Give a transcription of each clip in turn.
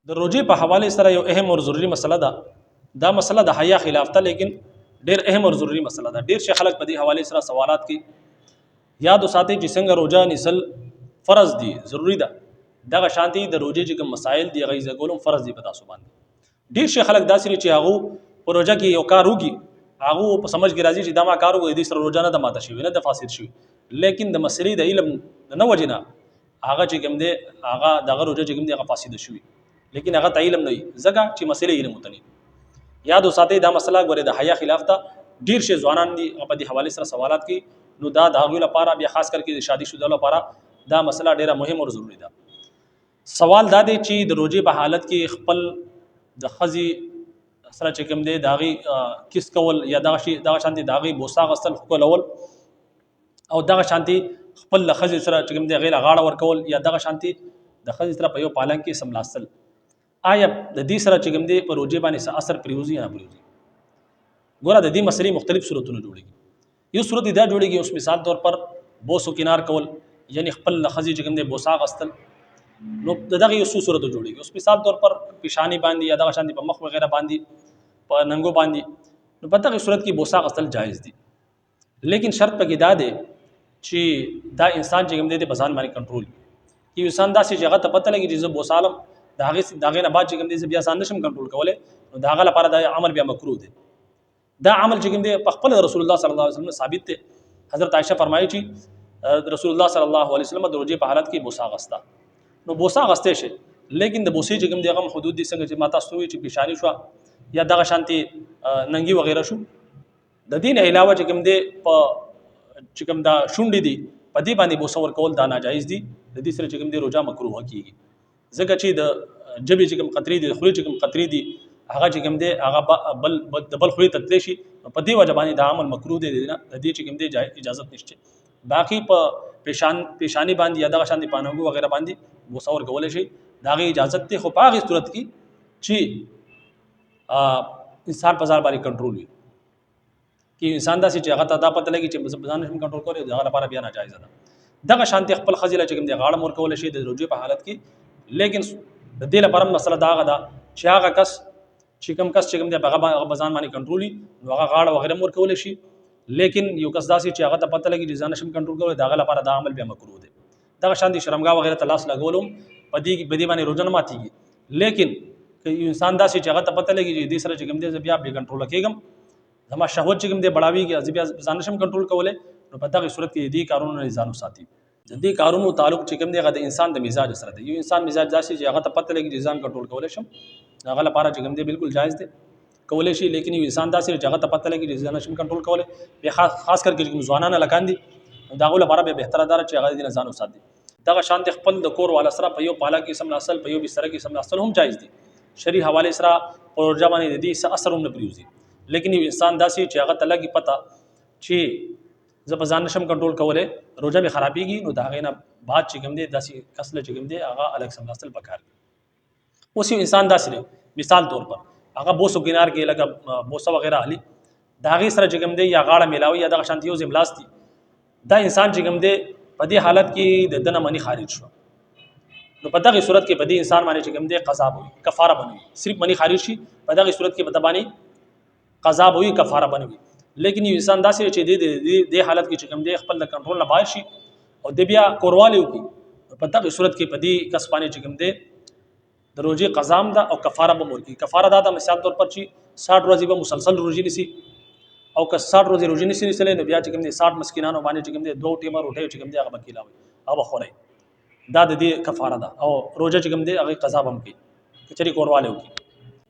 د روزې په حواله سره یو اهم او ضروری مسله ده. دا مسله د حیا خلاف ده، لیکن ډیر اهم او ضروری مسله ده. ډیر شي خلک په دې حواله سره سوالات کوي. یاد وساتئ چې څنګه روزه نیسل فرض دي، ضروری ده، دغه شانتي د روزې چې کوم مسائل دي هغه زګولم فرض دي په تاسو باندې. ډیر شي خلک داسې چې هغه په روزه کې یو کار وکي، هغه په سمجھ کې راځي چې دا ما کار وکړي، د سره روزه نه د ماته شي نه د فاسد شي، لیکن د مسلې د علم نه وجنه هغه چې کوم دی هغه دغه روزه چې کوم دی هغه فاسد شي، لیکن هغه ته علم نه وي ځکه چې مسلې علم وتني. یاد وساتئ دا مسله غوړې د حیا خلاف ده. ډیر شي ځوانان دي په دې حواله سره سوالات کوي، نو دا د هغوی لپاره بیا خاص کر کې د شادي شوده لپاره دا مسله ډیره مهم او ضروری ده. سوال دا دی چې د روزې په حالت کې خپل د خزي سره چې کوم دی داغي کیس کول یا دغه شانتي داغي بوسا غسل کول او دغه شانتي خپل خزي سره چې کوم دی غیر غاړه ور کول یا دغه شانتي د خزي سره په یو پالنګ کې سملاستل، آیا د دې سره چې کوم دی په روزې باندې څه اثر پریوزي یا نه پریوزي؟ ګوره د دې مسلې مختلف صورتونه جوړيږي. یو صورت دا جوړيږي اوس مثال طور پر بوسو کنار کول، یعنی خپل خزي چې کوم دی بوسا غستل، نو دغه یو صورت جوړيږي. اوس مثال طور پر پیشانی باندې یا دغه شانتي په مخ وغیرہ باندې په ننګو باندې، نو په دغه صورت کې بوسا غستل جایز دي، لیکن شرط پکې دا دی چې دا انسان چې کوم دی په ځان باندې کنټرول کی. انسان دا چې هغه ته پته لګي چې زه بوسالم داغه نه بعد چې کوم دی بیا ځان نشم کنټرول کولای، نو داغه لپاره دا عمل بیا مکروه دی. دا عمل چې کوم دی په خپل رسول الله صلی الله علیه وسلم ثابت دی. حضرت عائشہ فرمایي چې رسول الله صلی الله علیه وسلم د روزې په حالت کې بوسا غستا، نو بوسا غستې شي، لیکن د بوسې چې کوم دی هغه حدود دي څنګه چې ماته ستوي چې پیشانی شو یا دغه شانتي ننګي وغیرہ شو. د دین علاوه چې کوم دی په چې کوم دا شونډې دي په دې باندې بوسا ور کول دا ناجایز دي. د دې سره چې کوم دی روزه مکروه کیږي، ځکه چې د جبې چې کوم قطرې دي، خولي چې کوم قطرې دي، هغه چې کوم دی هغه بل د بل خولي تتلی شي، په دې وجه باندې دا عمل مکروه دی، د دې چې کوم دی اجازه نشته. باقي په پیشانی باندې یا دغه شانتي پانګو وغیرہ باندې بوسا ور کول شي، داغه اجازه ته خو په هغه صورت کې چې انسان په ځان باندې کنټرول وي، کې انسان داسې چې هغه ته دا پته لګي چې ځان نشم کنټرول کولی، دغه لپاره بیا ناجایز ده. دغه شانتي خپل خزیله چې کوم دی غاړه مور کول شي د روزې په حالت کې، لیکن د دې لپاره مسله دا غدا چې هغه کس چې کوم دی هغه بزان باندې کنټرول نو هغه غاړه وغیرہ مور کول شي، لیکن یو کس داسې چې هغه ته پته لګي چې ځان نشم کنټرول کولی، دغه لپاره دا عمل بیا مکروه دی. دغه شانتي شرمګا وغیرہ تلاس لګولم په دې باندې روزه نه ماتيږي، لیکن که انسان داسې چې هغه ته پته لګي چې دې سره چې کوم دی بیا به کنټرول کېږم، زما شهوت چې کوم دی بڑاویږي، بیا ځان نشم کنټرول کولی، نو په دغه صورت کې دې کارونو نه ځان وساتي. د دې کارونو تعلق چې کوم دی هغه د انسان د مزاج سره دی. یو انسان مزاج داسې چې هغه ته پته لګي چې ځان کنټرول کولی شم، هغه لپاره چې کوم دی بالکل جایز دی کولی شي، لیکن یو انسان داسې چې هغه ته پته لګي چې ځان نشم کنټرول کولی، بیا خاص کر کې ځوانان لکان دي، دغه لپاره به بهتره ده چې هغه دې ځان وساتي. دغه شانتي خپل د کور والا سره په یو پالا کې سملاستل، په یو بستر کې سملاستل هم جایز دي. شرعي حواله سره په روزه باندې د دې څه اثر هم نه پریوزي، لیکن یو انسان داسې چې هغه ته لګي پته چې زه په ځان نشم کنټرول کولی، روزه به خرابېږي، نو د هغې نه بعد چې کوم دی داسې کس له چې کوم دی هغه الګ سملاستل پکار دي. اوس یو انسان داسې دی مثال طور پر هغه بوسو کنار کې لکه بوسه وغیرہ علي، د هغې سره چې کوم دی یا غاړه میلاوي یا دغه شانتي یو ځای ملاست دي، دا انسان چې کوم دی په دې حالت کې د دنه منی خارج شو، نو په دغه صورت کې په دې انسان باندې چې کوم دی قضا وي، کفاره بنوي. صرف منی خارج شي په دغه صورت کې په باندې قضا وي، کفاره بنوي. لیکن یو انسان داسې چې د حالت کې چې کوم دی خپل د کنټرول نه بهر شي او د بیا کوروالی وکړي، په دغه صورت کې په دې کس باندې چې کوم دی د روزې قضا هم ده او کفاره به ورکړي. کفاره دا ده مثال طور پر چې 60 ورځې به مسلسل روزې نیسي، او که 60 ورځې روزې نشي نیسلی، نو بیا چې کوم دی 60 مسکینانو باندې چې کوم دی 2 ټیمه روټۍ چې کوم دی هغه به کیلاوي او به خورئ، دا د دې کفاره ده. او روزه چې کوم دی هغې قضا به هم کوي که چېرې کوروالی وکړي.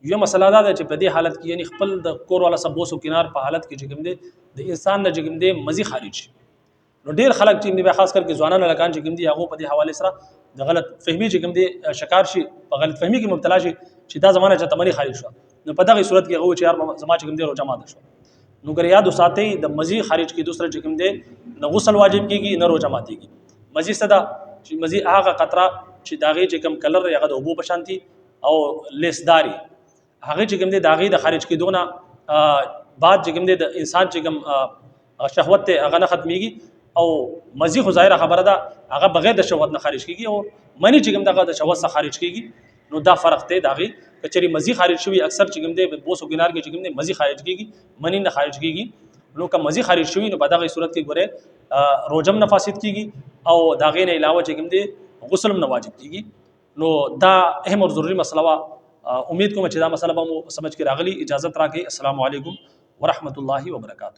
یو مسله دا ده چې په دې حالت کې یعنی خپل د کور والا سره بوسو کنار په حالت کې چې کوم دی د انسان نه چې کوم دی مزي خارج شي، نو ډیر خلک چې دی خاص کر کې ځوانان لکان چې کوم دی هغه په دې حواله سره د غلط فهمي چې کوم دی شکار شي، په غلط فهمي کې مبتلا شي چې دا زمانه چې تمنی خارج شو، نو په دغه صورت کې هغه چې یار زما چې کوم دی روزه ماته شو، نو ګر یاد وساتئ د مزي خارج کې دوسره چې کوم دی نه غسل واجب کیږي نه روزه ماتيږي. مزي صدا چې مزي هغه قطره چې داغه چې کوم کلر هغه د اوبو بشانتي او لیسداري هغه چې کوم دی داغه د خارج کېدونه بعد چې کوم دی د انسان چې کوم شهوت ته هغه نه ختميږي، او مزي خو ظاهره خبره ده هغه بغیر د شهوت نه خارج کیږي، او منی چې کوم دغه د شهوت څخه خارج کیږي، نو دا فرق دی داغي کچري مزي خارج شوی اکثر چې کوم دی بوس او ګنار کې چې کوم دی مزي خارج کیږي منی نه خارج کیږي نو که مزي خارج شوی نو په دغه صورت کې ګوره روزم نه فاسد کیږي او داغې نه علاوه چې کوم دی غسل هم نه واجب کیږي نو دا اهم او ضروري مسله وا امید کوم چې دا مسله به مو سمجھ کې راغلی اجازه راکړئ السلام علیکم ورحمۃ اللہ وبرکاتہ